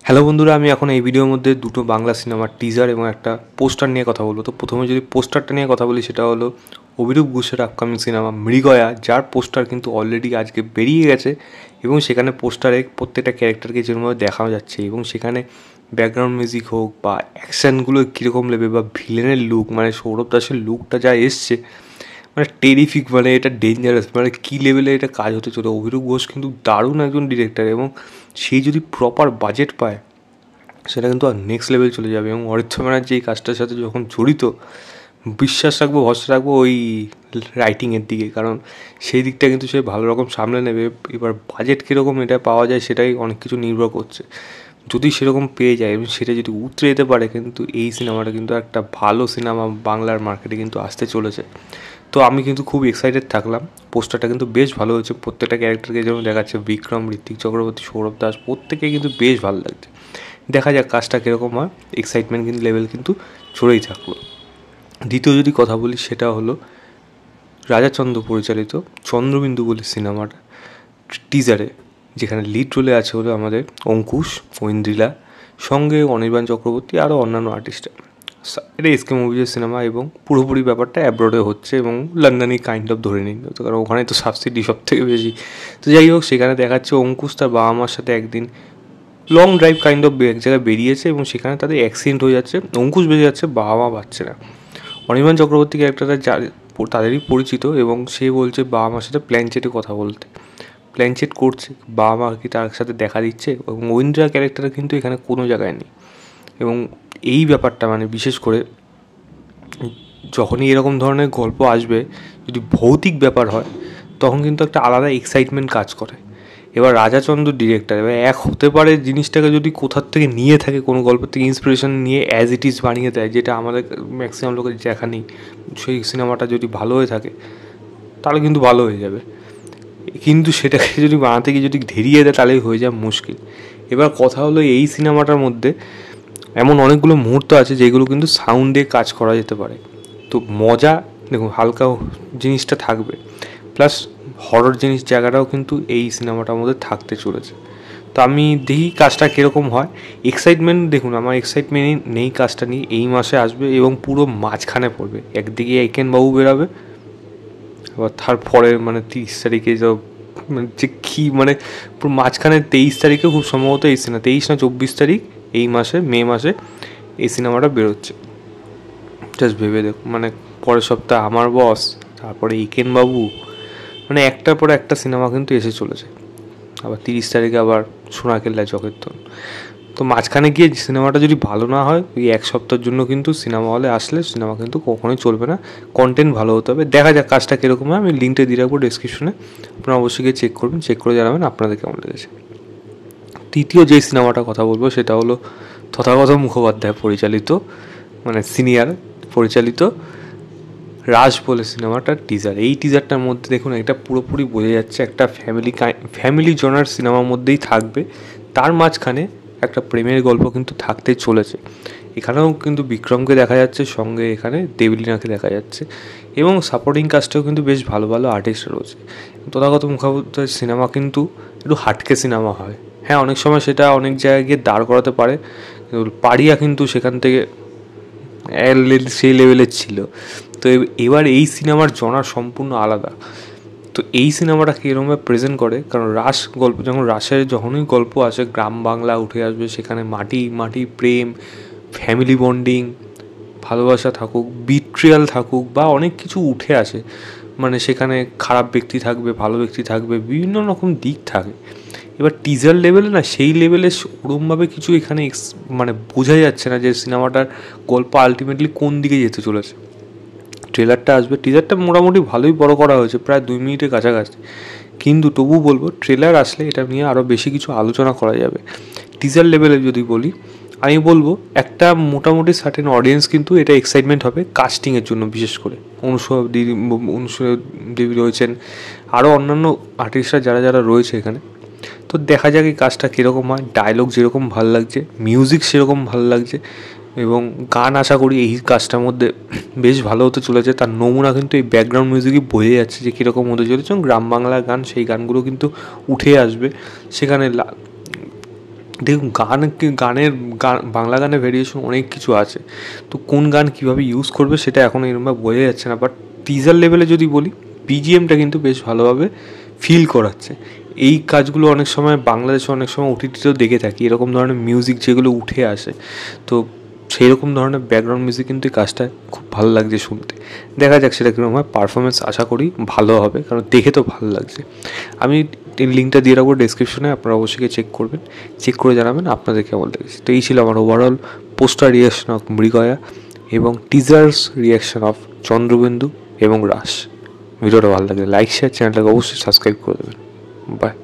Hello বন্ধুরা, আমি এখন এই ভিডিওর মধ্যে দুটো বাংলা সিনেমার টিজার এবং একটা পোস্টার নিয়ে কথা বলবো। তো প্রথমে যদি পোস্টারটা নিয়ে কথা বলি, সেটা হলো অভিরূপ ঘোষের আপকামিং সিনেমা মৃগয়া, যার পোস্টার কিন্তু অলরেডি আজকে বেরিয়ে গেছে এবং সেখানে পোস্টারে প্রত্যেকটা ক্যারেক্টারকে যেরকমভাবে দেখা যাচ্ছে এবং সেখানে ব্যাকগ্রাউন্ড মিউজিক হোক বা অ্যাকশানগুলো কীরকম নেবে বা ভিলেনের লুক, মানে সৌরভ দাসের লুকটা যা এসছে, মানে টেরিফিক, মানে এটা ডেঞ্জারাস, মানে কী লেভেলে এটা কাজ হতে চলে। অভিরূপ ঘোষ কিন্তু দারুণ একজন ডিরেক্টর এবং সেই যদি প্রপার বাজেট পায় সেটা কিন্তু আর নেক্সট লেভেল চলে যাবে। এবং অরিত্র ব্যানার্জি এই কাজটার সাথে যখন জড়িত, বিশ্বাস রাখবো, ভরসা রাখবো ওই রাইটিংয়ের দিকে, কারণ সেই দিকটা কিন্তু সে ভালো রকম সামলে নেবে। এবার বাজেট কীরকম এটা পাওয়া যায় সেটাই অনেক কিছু নির্ভর করছে। যদি সেরকম পেয়ে যায় এবং সেটা যদি উতরে যেতে পারে, কিন্তু এই সিনেমাটা কিন্তু একটা ভালো সিনেমা বাংলার মার্কেটে কিন্তু আসতে চলেছে। তো আমি কিন্তু খুব এক্সাইটেড থাকলাম। পোস্টারটা কিন্তু বেশ ভালো হয়েছে, প্রত্যেকটা ক্যারেক্টারকে যেমন দেখাচ্ছে, বিক্রম, ঋত্বিক চক্রবর্তী, সৌরভ দাস, প্রত্যেকে কিন্তু বেশ ভালো লাগছে। দেখা যাক কাজটা কীরকম হয়, এক্সাইটমেন্ট কিন্তু লেভেল কিন্তু চড়েই থাকলো। দ্বিতীয় যদি কথা বলি, সেটা হলো রাজাচন্দ্র পরিচালিত চন্দ্রবিন্দু বলে সিনেমাটা টিজারে, যেখানে লিড রোলে আছে হলো আমাদের অঙ্কুশ, ঐন্দ্রিলা, সঙ্গে অনির্বাণ চক্রবর্তী, আরও অন্যান্য আর্টিস্টরা। এটা এসকে মুভিজের সিনেমা এবং পুরোপুরি ব্যাপারটা অ্যাব্রডে হচ্ছে এবং লন্ডনই কাইন্ড অফ ধরে নিন, তো কারণ ওখানে তো সাবসিডি সব থেকে বেশি। তো যাই হোক, সেখানে দেখাচ্ছে অঙ্কুশ তার বাবা মার সাথে একদিন লং ড্রাইভ কাইন্ড অফ এক জায়গায় বেরিয়েছে এবং সেখানে তাদের অ্যাক্সিডেন্ট হয়ে যাচ্ছে, অঙ্কুশ বেঁচে যাচ্ছে, বাবা মা বাঁচছে না। অনির্বাণ চক্রবর্তী ক্যারেক্টারটা তাদেরই পরিচিত এবং সে বলছে বাবা মার সাথে প্ল্যানচেটে কথা বলতে, প্ল্যানচেট করছে, বাবা মা কি তার সাথে দেখা দিচ্ছে, এবং ঐন্দ্রা ক্যারেক্টার কিন্তু এখানে কোনো জায়গায় নেই। এবং এই ব্যাপারটা, মানে বিশেষ করে যখনই এরকম ধরনের গল্প আসবে, যদি ভৌতিক ব্যাপার হয়, তখন কিন্তু একটা আলাদা এক্সাইটমেন্ট কাজ করে। এবার রাজাচন্দ্র ডিরেক্টর, এবার এক হতে পারে জিনিসটাকে যদি কোথার থেকে নিয়ে থাকে, কোনো গল্পের থেকে ইন্সপিরেশন নিয়ে অ্যাজ ইট ইজ বানিয়ে দেয়, যেটা আমাদের ম্যাক্সিমাম লোকের দেখা নেই, সেই সিনেমাটা যদি ভালো হয়ে থাকে তাহলে কিন্তু ভালো হয়ে যাবে। কিন্তু সেটাকে যদি বানাতে গিয়ে যদি ধেরিয়ে দেয়, তাহলেই হয়ে যায় মুশকিল। এবার কথা হলো, এই সিনেমাটার মধ্যে এমন অনেকগুলো মুহূর্ত আছে যেগুলো কিন্তু সাউন্ডে কাজ করা যেতে পারে। তো মজা, দেখুন, হালকা জিনিসটা থাকবে, প্লাস হরর জিনিস জায়গাটাও কিন্তু এই সিনেমাটার মধ্যে থাকতে চলেছে। তো আমি দেখি কাজটা কীরকম হয়। এক্সাইটমেন্ট, দেখুন, আমার এক্সাইটমেন্ট নেই কাজটা নিয়ে। এই মাসে আসবে এবং পুরো মাঝখানে পড়বে, একদিকে একেনবাবু বেরাবে, আবার তারপরে মানে 30 তারিখে মানে যে কী, মানে পুরো মাঝখানে 23 তারিখে খুব সম্ভবত এই সিনেমা, 23 না 24 তারিখ এই মাসে, মে মাসে এই সিনেমাটা বেরোচ্ছে। জাস্ট ভেবে দেখুন, মানে পরের সপ্তাহে আমার বস, তারপরে একেনবাবু, মানে একটার পরে একটা সিনেমা কিন্তু এসে চলেছে। আবার 30 তারিখে আবার সোনাকেল্লা জগেরতন। তো মাঝখানে গিয়ে সিনেমাটা যদি ভালো না হয়, ওই এক সপ্তাহের জন্য কিন্তু সিনেমা হলে আসলে সিনেমা কিন্তু কখনোই চলবে না। কন্টেন্ট ভালো হতে হবে। দেখা যাক কাজটা কীরকম হয়, আমি লিঙ্কটা দিয়ে রাখবো ডিসক্রিপশনে, আপনারা অবশ্যই গিয়ে চেক করবেন, চেক করে জানাবেন আপনাদের কেমন লেগেছে। তৃতীয় যে সিনেমাটার কথা বলবো, সেটা হলো তথাগত মুখোপাধ্যায় পরিচালিত, মানে সিনিয়র পরিচালিত রাজ বলে সিনেমাটার টিজার। এই টিজারটার মধ্যে দেখুন, এটা পুরোপুরি বোঝা যাচ্ছে একটা ফ্যামিলি জনার সিনেমার মধ্যেই থাকবে। তার মাঝখানে একটা প্রেমের গল্প কিন্তু থাকতে চলেছে। এখানেও কিন্তু বিক্রমকে দেখা যাচ্ছে, সঙ্গে এখানে দেবলীনাকে দেখা যাচ্ছে এবং সাপোর্টিং কাস্টেও কিন্তু বেশ ভালো ভালো আর্টিস্ট রয়েছে। তথাগত মুখোপাধ্যায়ের সিনেমা কিন্তু একটু হাটকে সিনেমা হয়, হ্যাঁ, অনেক সময় সেটা অনেক জায়গায় গিয়ে দাঁড় করাতে পারে, পারিয়া কিন্তু সেখান থেকে সেই লেভেলের ছিল। তো এবার এই সিনেমার জনার সম্পূর্ণ আলাদা। তো এই সিনেমাটা কীরকমভাবে প্রেজেন্ট করে, কারণ রাস গল্প, যখনই গল্প আসে, গ্রাম বাংলা উঠে আসবে, সেখানে মাটি প্রেম, ফ্যামিলি বন্ডিং, ভালোবাসা থাকুক, বিট্রিয়াল থাকুক, বা অনেক কিছু উঠে আসে, মানে সেখানে খারাপ ব্যক্তি থাকবে, ভালো ব্যক্তি থাকবে, বিভিন্ন রকম দিক থাকে। এবার টিজার লেভেলে না, সেই লেভেলে ওরমভাবে কিছু এখানে মানে বোঝা যাচ্ছে না যে সিনেমাটার গল্প আলটিমেটলি কোন দিকে যেতে চলেছে। ট্রেলারটা আসবে, টিজারটা মোটামুটি ভালোই বড় করা হয়েছে, প্রায় 2 মিনিটের কাছাকাছি, কিন্তু তবু বলবো ট্রেলার আসলে এটা নিয়ে আরও বেশি কিছু আলোচনা করা যাবে। টিজার লেভেলে যদি বলি, আমি বলবো একটা মোটামুটি সার্টেন অডিয়েন্স কিন্তু এটা এক্সাইটমেন্ট হবে কাস্টিংয়ের জন্য, বিশেষ করে অনুষ্কা দেবী রয়েছেন, আরও অন্যান্য আর্টিস্টরা যারা যারা রয়েছে এখানে। তো দেখা যাক এই কাজটা কীরকম হয়। ডায়লগ যেরকম ভালো লাগছে, মিউজিক সেরকম ভালো লাগছে, এবং গান আশা করি এই কাজটার মধ্যে বেশ ভালো হতে চলেছে। তার নমুনা কিন্তু এই ব্যাকগ্রাউন্ড মিউজিকই বোঝা যাচ্ছে যে কীরকম হতে চলেছে, এবং গ্রাম বাংলার গান, সেই গানগুলো কিন্তু উঠে আসবে সেখানে। দেখুন বাংলা গানের ভেরিয়েশন অনেক কিছু আছে, তো কোন গান কীভাবে ইউজ করবে সেটা এখন এরকমভাবে বোঝা যাচ্ছে না। বাট টিজার লেভেলে যদি বলি, বিজিএমটা কিন্তু বেশ ভালোভাবে ফিল করাচ্ছে। এই কাজগুলো অনেক সময় বাংলাদেশে অনেক সময় ওটিটিতেও দেখে থাকি, এরকম ধরনের মিউজিক যেগুলো উঠে আসে, তো সেই রকম ধরনের ব্যাকগ্রাউন্ড মিউজিক কিন্তু এই কাজটা খুব ভালো লাগছে শুনতে। দেখা যাক সেটা কীরকম হয়, পারফরমেন্স আশা করি ভালো হবে, কারণ দেখে তো ভালো লাগছে। আমি লিঙ্কটা দিয়ে রাখবো ডেসক্রিপশনে, আপনারা অবশ্যই চেক করবেন, চেক করে জানাবেন আপনাদের কেমন লেগেছে। তো এই ছিল আমার ওভারঅল পোস্টার রিয়াকশন অফ মৃগয়া এবং টিজার্স রিয়াকশন অফ চন্দ্রবিন্দু এবং রাস। ভিডিওটা ভালো লাগলে লাইক শেয়ার, চ্যানেলটাকে অবশ্যই সাবস্ক্রাইব করে দেবেন। বাই।